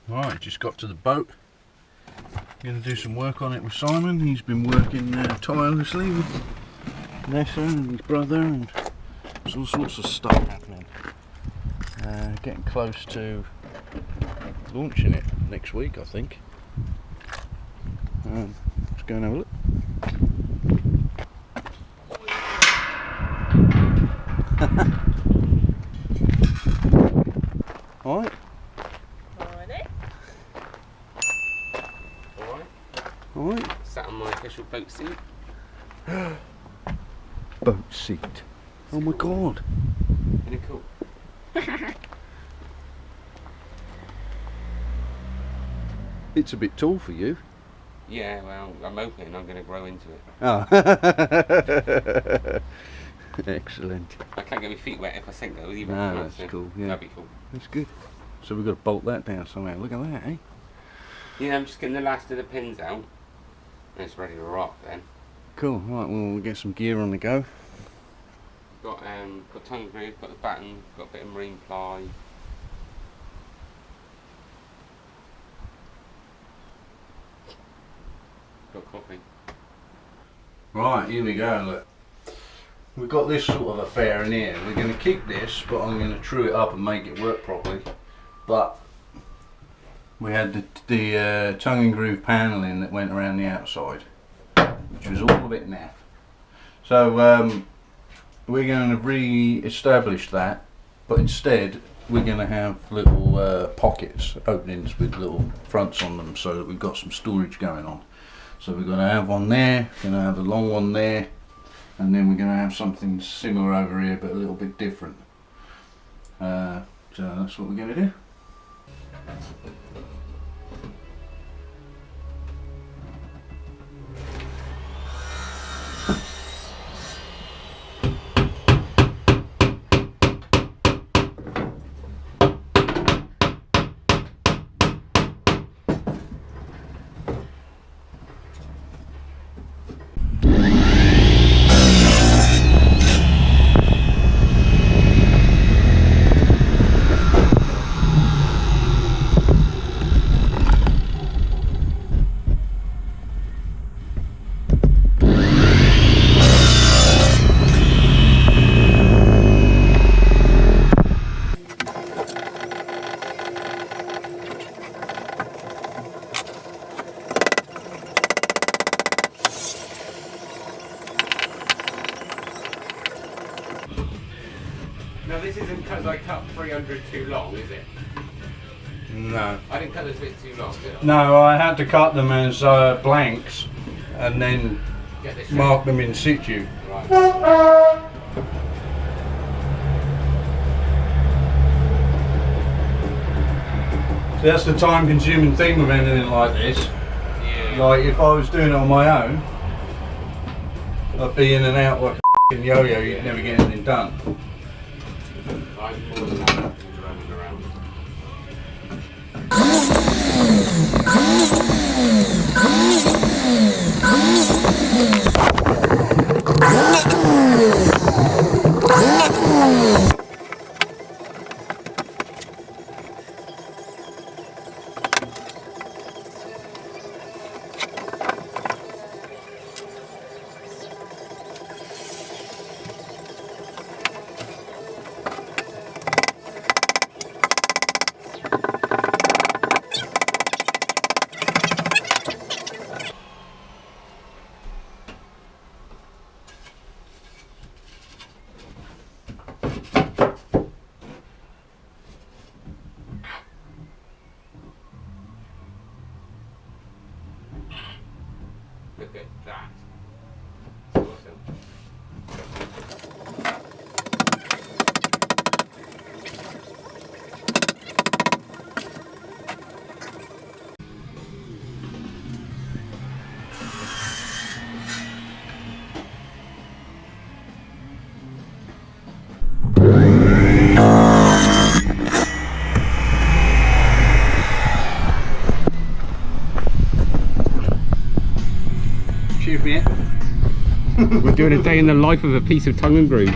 Right, just got to the boat. Going to do some work on it with Simon. He's been working tirelessly with Nessa and his brother, and there's all sorts of stuff happening. Getting close to launching it next week, I think. Let's go and have a look. Alright. Alright. Sat on my official boat seat. Boat seat. Oh my god. Isn't it cool? It's a bit tall for you. Yeah, well, I'm hoping I'm going to grow into it. Oh. Excellent. I can't get my feet wet if I sink though, even. No, that's cool, yeah. That'd be cool. That's good. So we've got to bolt that down somehow. Look at that, eh? Yeah, I'm just getting the last of the pins out. And it's ready to rock then. Cool. Right, well, we'll get some gear on the go. Got tongue groove, got the batten, got a bit of marine ply. Got coffee. Right, here we go, look. We've got this sort of affair in here. We're going to keep this, but I'm going to true it up and make it work properly. But we had the tongue and groove panelling that went around the outside, which was all a bit naff. So we're going to re-establish that, but instead we're going to have little pockets, openings with little fronts on them, so that we've got some storage going on. So we're going to have one there, going to have a long one there, and then we're going to have something similar over here but a little bit different. So that's what we're going to do. Now this isn't because I cut 300 too long, is it? No. I didn't cut this bit too long, did I? No, I had to cut them as blanks and then Get this mark them in situ. right. So that's the time consuming thing with anything like this. Yeah. Like if I was doing it on my own, I'd be in and out like a f***ing yo-yo, you'd never get anything done. I'm more than happy running around. Look at that. It's awesome. Cheers, mate. We're doing a day in the life of a piece of tongue and groove.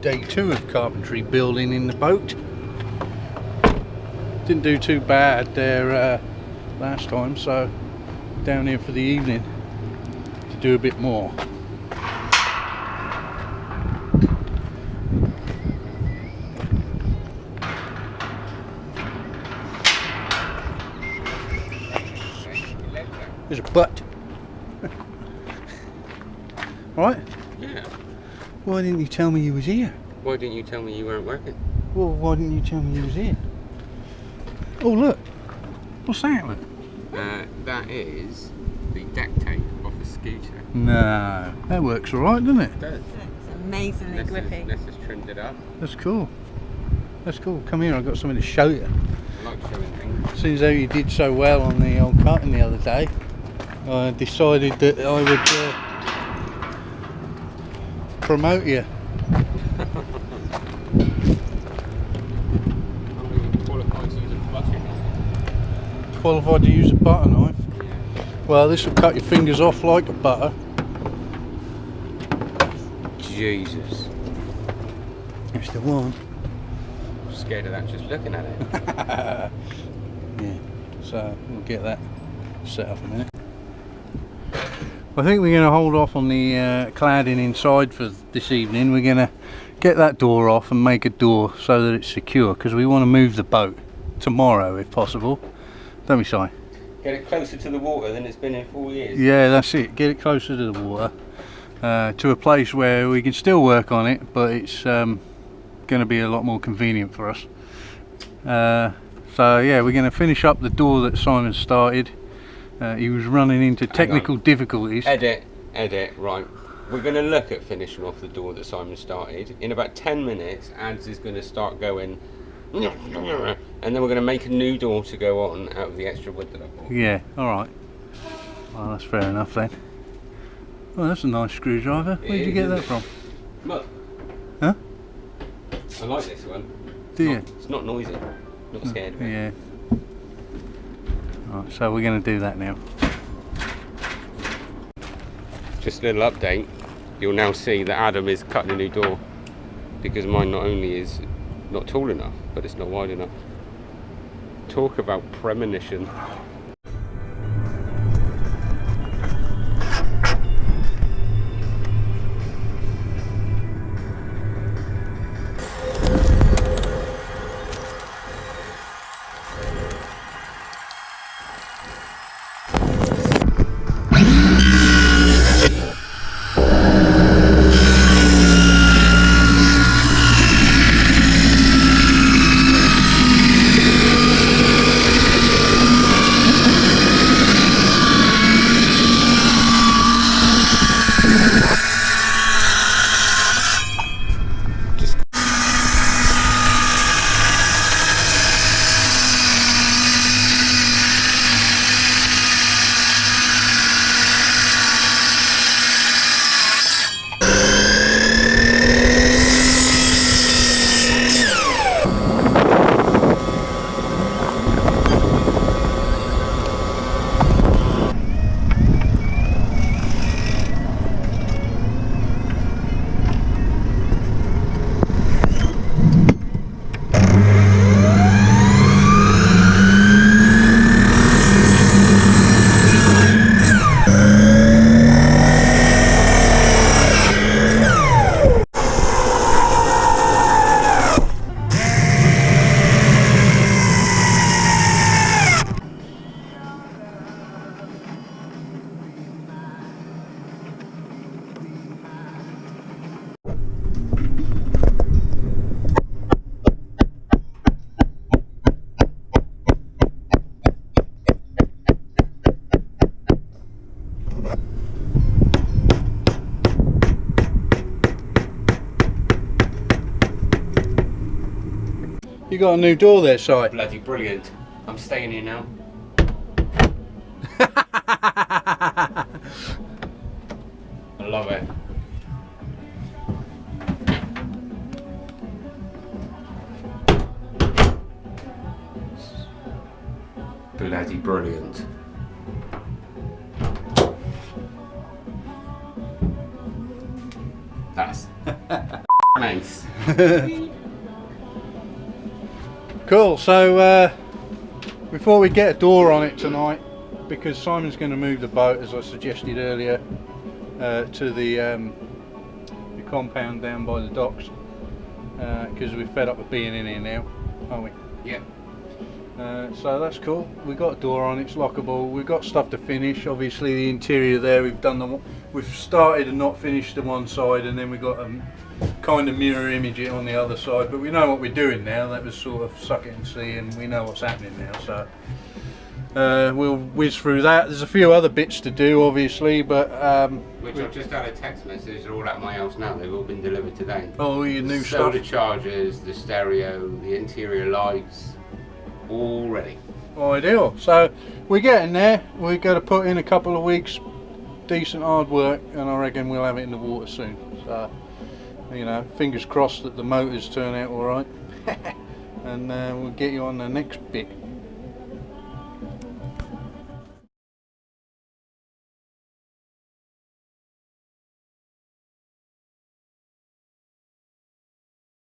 day 2 of carpentry building in the boat. Didn't do too bad there last time, so down here for the evening to do a bit more. There's a butt. Right? Yeah. Why didn't you tell me you was here? Why didn't you tell me you weren't working? Well, why didn't you tell me you was here? Oh look, what's that? Look? That is the deck tape off a scooter. No, that works alright, doesn't it? It does. It's amazingly grippy. Let's just trimmed it up. That's cool. That's cool. Come here, I've got something to show you. I like showing things. Seems though you did so well on the old cutting the other day, I decided that I would promote you. Qualified to use a butter knife? Yeah. Well, this will cut your fingers off like a butter. Jesus. That's the one. I'm scared of that just looking at it. Yeah, so we'll get that set up in a minute. I think we're going to hold off on the cladding inside for this evening. We're going to get that door off and make a door so that it's secure, because we want to move the boat tomorrow if possible. Don't be shy. Get it closer to the water than it's been in 4 years. Yeah, that's it. Get it closer to the water, to a place where we can still work on it, but it's going to be a lot more convenient for us. So yeah, we're going to finish up the door that Simon started. He was running into technical difficulties. Edit, right. We're going to look at finishing off the door that Simon started. In about 10 minutes, Ads is going to start going, and then we're going to make a new door to go on out of the extra wood that I bought. Yeah, alright. Well, that's fair enough then. Well, that's a nice screwdriver. Where did you get that from? Look. Huh? I like this one. Do you? It's not noisy. Not scared of it. Yeah. Right, so we're going to do that now. Just a little update. You'll now see that Adam is cutting a new door because mine not only is not tall enough, but it's not wide enough. Talk about premonition. You got a new door there, Si? Bloody brilliant. I'm staying here now. I love it. Bloody brilliant. That's Nice. Cool, so before we get a door on it tonight, because Simon's going to move the boat, as I suggested earlier, to the compound down by the docks, because we're fed up with being in here now, aren't we? Yep. So that's cool. We've got a door on, it's lockable. We've got stuff to finish. Obviously the interior there, we've started and not finished the one side, and then we've got kind of mirror image it on the other side, but we know what we're doing now. That was sort of suck it and see, and we know what's happening now, so we'll whiz through that. There's a few other bits to do obviously, but which I've just had a text message, they're all at my house now. They've all been delivered today. oh, your new So stuff. the chargers, the stereo, the interior lights, all ready. Ideal. So we're getting there. We're going to put in a couple of weeks decent hard work, and I reckon we'll have it in the water soon. So, you know, fingers crossed that the motors turn out all right, and we'll get you on the next bit.